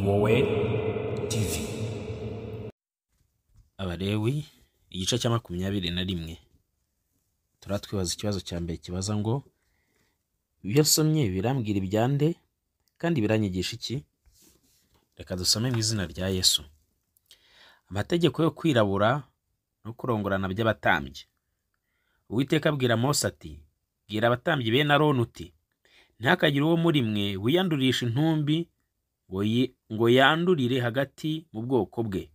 wowe TV. Abalewi igice cya 21 turatwibaza ikibazo cya mbere kibaza ngo ibyo somye birambwira ibyande kandi biranyigisha iki? Reka dusome mu izina rya Yesu. Amategeko yo kwirabura no kurongorana by'abatambyi. Uwiteka abwira Mose ati, bwira abatambyi bene Aroni uti, ntihakagire uwo muri mwe wiyandurisha intumbi ngo yandurire hagati mu bwoko bwe,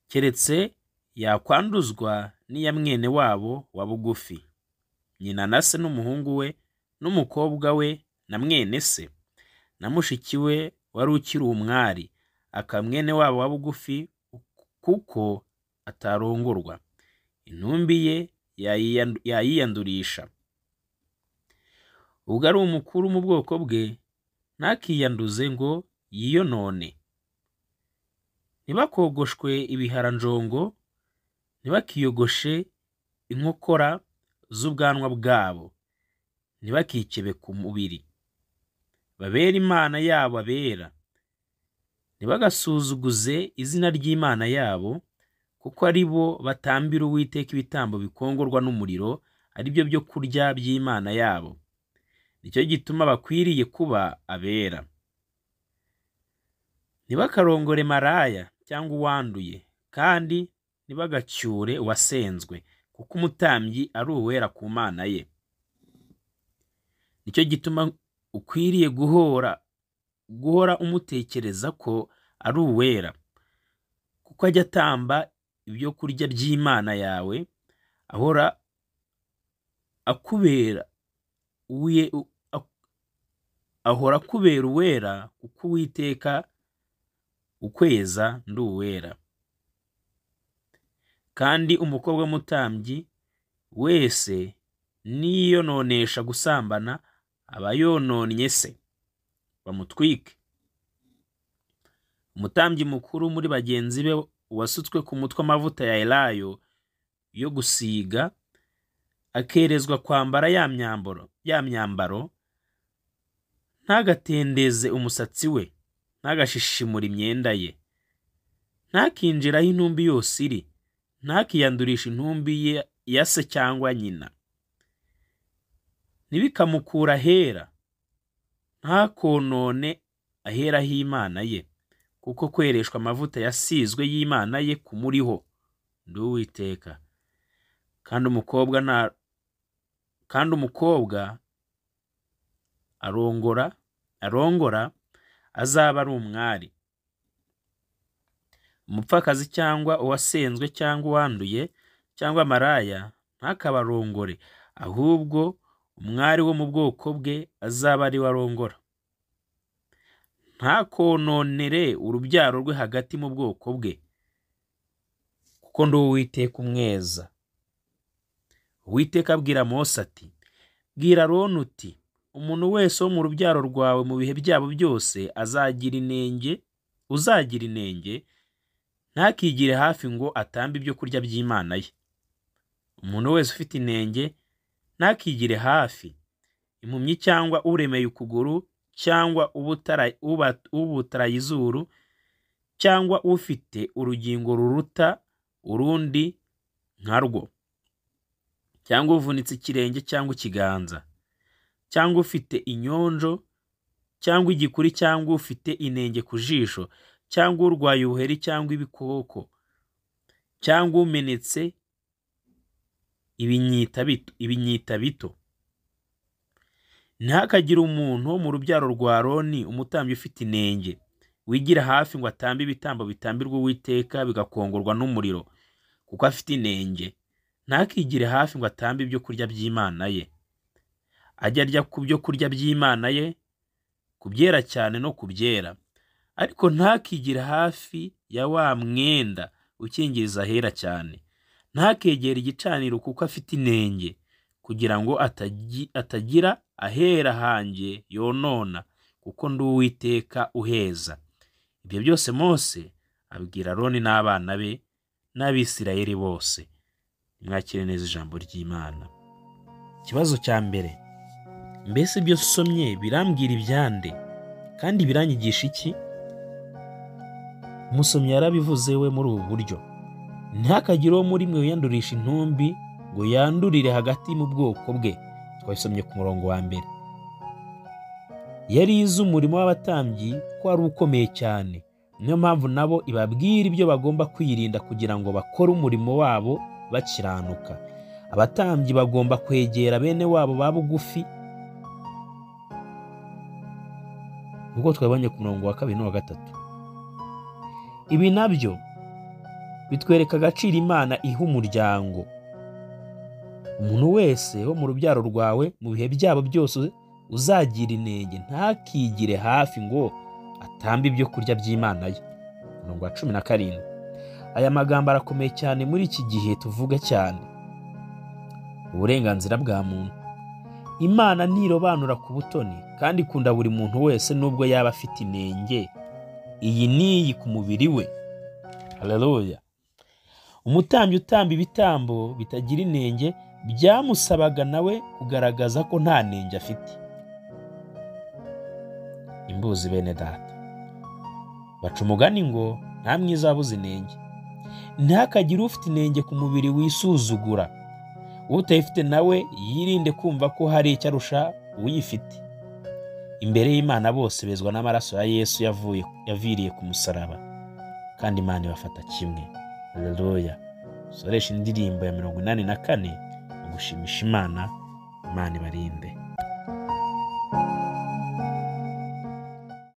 keretse yakwanduzwa n'iya mwene wabo wa bugufi, nyina na se n'umuhungu we n'umukobwa we na mwene se na mushiki we wari ukiri umwari, akamwene wabo wa bugufi, kuko atarongorwa, intumbi ye yayiyandurisha. Ubwo ari umukuru mu bwoko bwe, ntakiyanduze ngo yiyonone. Ntibakogoshwe ibiharanjongo, ntibakiyogoshe inkokora z'ubwanwa bwabo, ntibakikebe ku mubiri, babera Imana yabo abera. Ntibagasuzuguze izina ry'Imana yabo, kuko ari bo batambira Uwiteka ibitambo bikongorwa n'umuriro, ari byo byo kurya by'Imana yabo. Nicyo gituma bakwiriye kuba abera. Ntibakarongore maraya cyangwa uwanduye, kandi ntibagacyure uwasenzwe, kuko umutambyi ari uwera ku Mana ye. Nicyo gituma ukwiriye guhora umutekereza ko ari uwera, kuko ajya atamba ibyo kurya by'Imana yawe, ahora akubera uwera, kuko Uwiteka ukweza ndi uwera. Kandi umukobwa w'umutambyi wese niyononesha gusambana, aba yononnye se, bamutwike. Umutambyi mukuru muri bagenzi be wasutswe ku mutwe amavuta ya elayo yo gusiga, akerezwa kwambara ya myambaro, ntagatendeze umusatsi we, ntagashishimura imyenda ye, ntakinjira aho intumbi yose iri, ntakiyandurisha intumbi ya se cyangwa nyina, ntibikamukura ahera, ntakonone ahera h'Imana ye, kuko kwereshwa amavuta yasizwe y'Imana ye kumuriho, ndi Uwiteka. Kandi umukobwa arongora azaba ari umwari. Umupfakazi cyangwa uwasenzwe cyangwa uwanduye cyangwa maraya ntakabarongore, ahubwo umwari wo mu bwoko bwe azaba ari we arongora. Ntakononere urubyaro rwe hagati mu bwoko bwe, kuko ndi Uwiteka umweza. Uwiteka abwira Mose ati, bwira Aroni uti, umuntu wese wo mu rubyaro rwawe mu bihe byabo byose uzagira inenge, ntakigire hafi ngo atambe ibyo kurya by'Imana ye. Umuntu wese ufite inenge ntakigire hafi, impumyi cyangwa uremeye ukuguru cyangwa ubutaraye izuru, cyangwa ufite urugingo ruruta urundi nkarwo, cyangwa uvunitse ikirenge cyangwa ikiganza, cyangwa ufite inyonjo cyangwa igikuri, cyangwa ufite inenge ku jisho, cyangwa urwaye ubuheri cyangwa ibikoko, cyangwa umenetse ibinyita bito. Ntihakagire umuntu wo mu rubyaro rwa Aroni umutambyi ufite inenge wigira hafi ngo atambe ibitambo bitambirwa Uwiteka bigakongorwa n'umuriro, kuko afite inenge. Ntakigire hafi ngo atambe ibyo kurya by'Imana ye. Ajya arya ku byo kurya by'Imana ye, ku byera cyane no ku byera, ariko ntakigire hafi ya wa mwenda ukingiriza ahera cyane. Ntakegere igicaniro kuko afite inenge, kugira ngo atagira ahera hanjye yonona, kuko ndi Uwiteka uheza. Ibyo byose Mose abwira Aroni n'abana be n'Abisirayeli bose. Mwakire neza ijambo ry'Imana. Ikibazo cya mbere, mbese ibyo somye birambwira ibyande kandi biranyigisha iki? Umusomyi yarabivuze we muri ubu buryo: ntihakagire uwo muri mwe wiyandurisha intumbi ngo yandurire hagati mu bwoko bwe. Twabisomye ku murongo wa mbere. Yari izi umurimo w'abatambyi ko ari ukomeye cyane, niyo mpamvu nabo ibabwira ibyo bagomba kwirinda kugira ngo bakore umurimo wabo bakiranuka. Abatambyi bagomba kwegera bene wabo ba bugufi, nk'uko twabonye ku murongo wa 2 n'uwa 3. Ibi nabyo bitwereka agaciro Imana iha umuryango. Umuntu wese wo mu rubyaro rwawe mu bihe byabo byose uzagira inenge ntakigire hafi ngo atambe ibyo kurya by'Imana ye. Umurongo wa 17. Aya magambo arakomeye cyane muri iki gihe tuvuga cyane: uburenganzira bwa muntu. Imana ntirobanura ku butoni kandi ikunda buri muntu wese nubwo yaba afite inenge iyi n'iyi ku mubiri we. Haleluya. Umutambyi utamba ibitambo bitagira inenge byamusabaga nawe kugaragaza ko nta nenge afite. Imbuzi bene data, baca umugani ngo nta mwiza wabuze inenge. Ntihakagire ufite inenge ku mubiri wisuzugura. Utayifite nawe yirinde kumva ko hari icyo arusha uyifite. Imbere y'Imana bose bezwa n'amaraso ya Yesu yaviriye ku musaraba, kandi Imana ibafata kimwe. Haleluya. Soresha indirimbo ya 84 mu gushimisha Imana. Imana ibarinde.